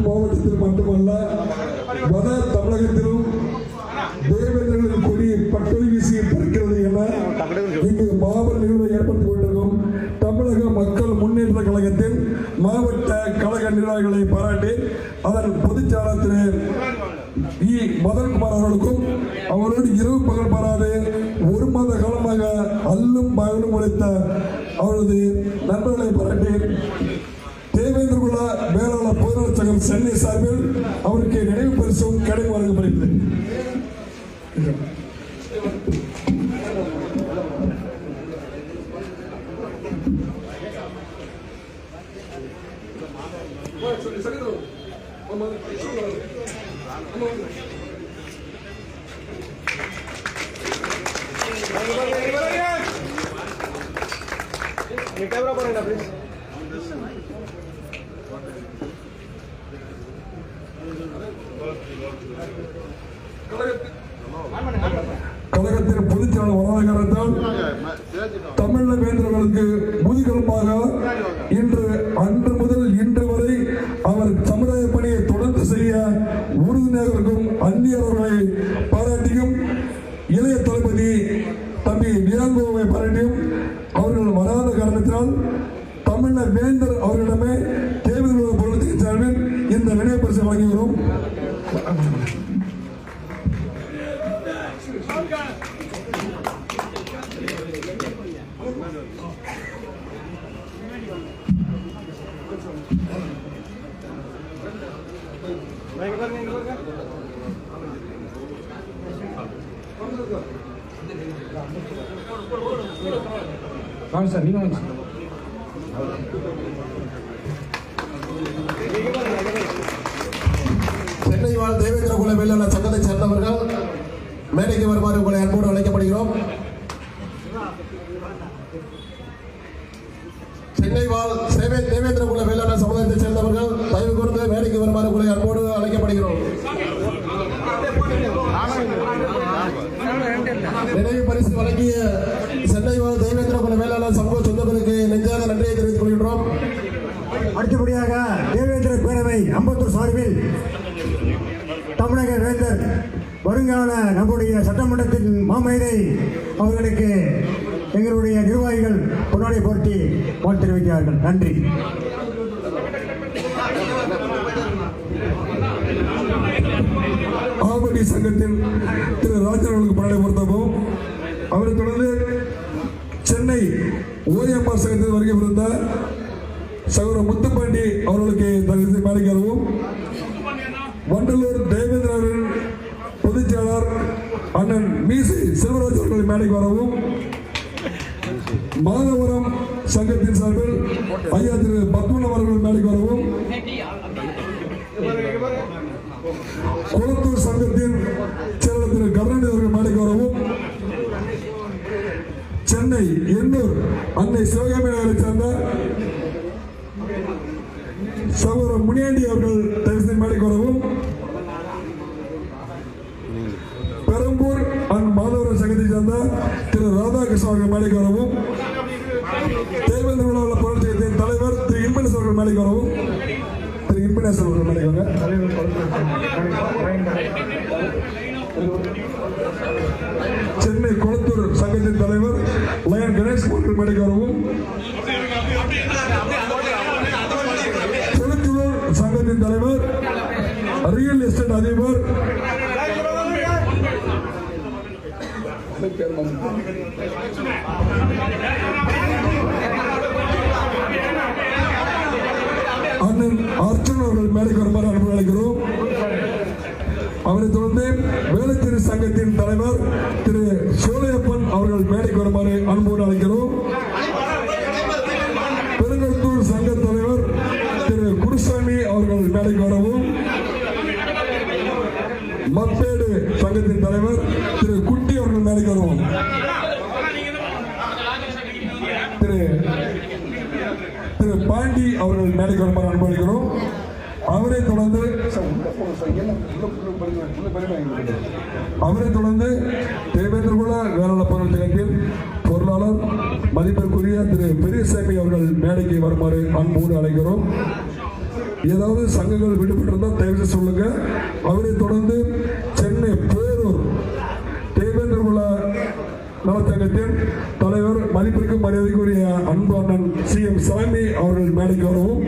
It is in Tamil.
திருப்பூர் மாவட்டத்தில் மட்டுமல்ல வட தமிழகத்திலும் தேவேந்திரர்களின் கொடி பட்டொலி வீசி பறக்கிறது என இங்கு மாபெரும் நிகழ்வை ஏற்படுத்திக் கொண்டிருக்கும் தமிழக மக்கள் முன்னேற்ற கழகத்தின் மாவட்ட கழக நிர்வாகிகளை பாராட்டி அதன் பொதுச்செயலாளர் திரு இ மதன்குமார் அவர்களுக்கும் அவரோடு இரவு பகல் பாராது ஒரு மாத காலமாக அல்லும் பகலும் உழைத்த அவரது நண்பர்களை பாராட்டி தேவேந்திர குல வேளாளர் பொதுநலச் சங்கம் சென்னை சார்பில் அவருக்கு நினைவு பரிசும் கடை வழங்கப்படுகிறது. कैमरा पर है प्लीज. கழகத்தின் பொதுச்செயலாளர் வராத காரணத்தால் தமிழக வேந்தர்களுக்கு முதுகெலும்பாக இன்று அன்று முதல் இன்று வரை அவர் சமுதாய பணியை தொடர்ந்து செய்ய உறுதுணையாக இருக்கும் அந்நியர்களை பாராட்டியும் இளைய தளபதி தம்பி நியாங்கோவை பாராட்டியும் அவர்கள் வராத காரணத்தினால் தமிழக வேந்தர் அவர்களிடமே தேவேந்திர பொருளத்தின் சார்பில் இந்த நினைவு பரிசை வழங்குகிறோம். சார் நீங்க சென்னை வாழ் தேவேந்திர குல வேளாளர் சங்கத்தைச் சேர்ந்தவர்கள் மேடைக்கு வருமாறு உங்களை அன்போடு அழைக்கப்படுகிறோம். சென்னை வாழ் தேவேந்திர குல வேளாளர் சமுதாயத்தைச் சேர்ந்தவர்கள் தயவு கூர்ந்து மேடைக்கு வருமாறு உங்களை அன்போடு அழைக்கப்படுகிறோம். நினைவு பரிசு வழங்கிய சென்னை வாழ் தேவேந்திர குல வேளாளர் சமூக சொந்தங்களுக்கு நெஞ்சார்ந்த நன்றியை தெரிவித்துக் கொள்கின்றோம். அடுத்தபடியாக தேவேந்திர பேரவை அம்பத்தூர் சார்பில் தமிழக வேந்தர் வருங்கால நம்முடைய சட்டமன்றத்தின் மாமேதை அவர்களுக்கு எங்களுடைய நிர்வாகிகள் பொன்னாடை போர்த்தி வாழ்த்து தெரிவிக்கிறார்கள். நன்றி. ஆவடி சங்கத்தின் திரு ராஜன் அவர்களுக்கு பொன்னாடை போர்த்தவும் அவரை தொடர்ந்து சென்னை ஓஎம்ஆர் சங்கத்தில் வருகை புரிந்த சகோதரர் முத்துப்பாண்டி அவர்களுக்கு தகுதி மேடைக்கவும் வண்டலூர் தேவேந்திரரின் பொதுச்செயலாளர் அண்ணன் மீசி செல்வராஜ் அவர்களை மேடைக்கு வரவும் மாதவரம் சங்கத்தின் சார்பில் ஐயா திரு பத்மநாபன் அவர்கள் மேடைக்கு வரவும் குளத்தூர் சங்கத்தின் செயலாளர் திரு கருணாநிதி அவர்கள் மேடைக்கு வரவும் சென்னை எண்ணூர் அன்னை சிவகாமி நகரை சேர்ந்த சகோதரர் முனியாண்டி அவர்கள் தரிசன மேடைக்கு வரவும் பெரம்பூர் அண்ட் மாதவரம் சங்கத்தை சேர்ந்த திரு ராதாகிருஷ்ணன் அவர்கள் மேடைக்கு வரவும் தேவேந்திர குல போராட்டத்தின் தலைவர் திரு இன்பனேசன் அவர்கள் மேடைக்கு வரவும் திரு இன்பனேசன் அவர்கள் மேடைக்கு வாங்க. சென்னை குளத்தூர் சங்கத்தின் தலைவர் லயன் கணேஷ் அவர்கள் மேடைக்கு வரவும் சங்கத்தின் தலைவர் ரியல் எஸ்டேட் அதிபர் அண்ணன் அர்ஜுன் அவர்கள் மேடைக்கு வருமாறு அனுப்பி அழைக்கிறோம். அவரை தொடர்ந்து வேலைத்திரு சங்கத்தின் தலைவர் திரு சோலையப்பன் அவர்கள் மேடைக்கு வருமாறு அன்போடு அழைக்கிறோம். பெருங்கத்தூர் சங்க தலைவர் திரு குருசாமி அவர்கள் மேடைக்கு வரவும் மப்பேடு சங்கத்தின் தலைவர் திரு குட்டி அவர்கள் மேடைக்கு வரவும் திரு பாண்டி அவர்கள் மேடைக்கு வருமாறு அனுமதிக்கிறோம். அவரை தொடர்ந்து தேவேந்திர குல வேளாளர் பொருள் பொருளாளர் மதிப்பிற்குரிய திரு பெரியசாமி அவர்கள் மேடைக்கு வருமாறு அன்போடு அழைக்கிறோம். ஏதாவது சங்கங்கள் விடுபட்டிருந்தால் தயவு சொல்லுங்க. அவரை தொடர்ந்து சென்னை பேரூர் தேவேந்திர குல நலச்சங்கத்தின் தலைவர் மதிப்பிற்கும் மரியாதைக்குரிய அன்பு அண்ணன் CM சாமி அவர்கள் மேடைக்கு வரவும்.